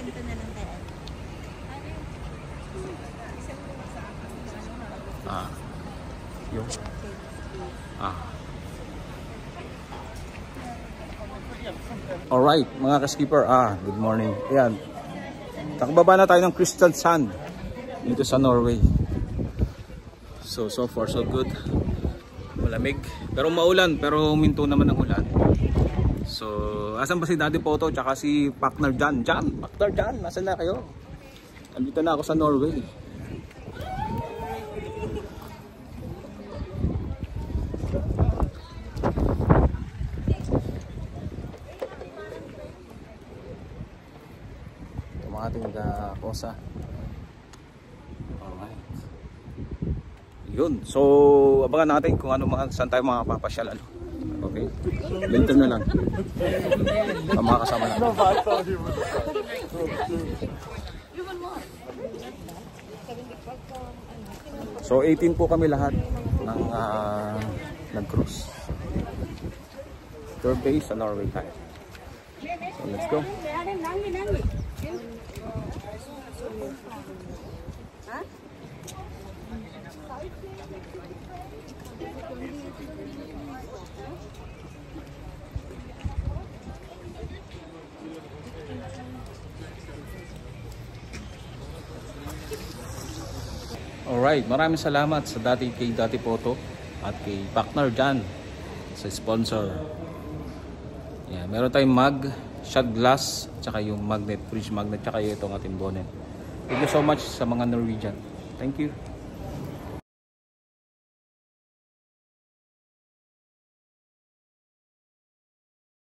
ganito na lang tayo. Yung Alright, mga ka-skipper, good morning. Ayan, nakababa na tayo ng Crystal Sand dito sa Norway. So far so good. Malamig, pero maulan, pero huminto naman ang ulan. So, asan ba si Daddy Poto tsaka si Partner Jan? Partner Jan, nasan na kayo? Andito na ako sa Norway. Ito mga ating kosa. Alright. Yun. So, abangan natin kung ano saan tayo papasyal. Okay? Later na lang. Mga kasama natin. So 18 po kami lahat ng nag-cruise. Third base sa Norway tayo. So let's go. Alright, maraming salamat sa kay Daddy Poto at kay Partner Jan sa sponsor. Yeah, meron tayong mug, shot glass, tsaka yung magnet, fridge magnet, tsaka itong ating bonnet. Thank you so much sa mga Norwegian. Thank you.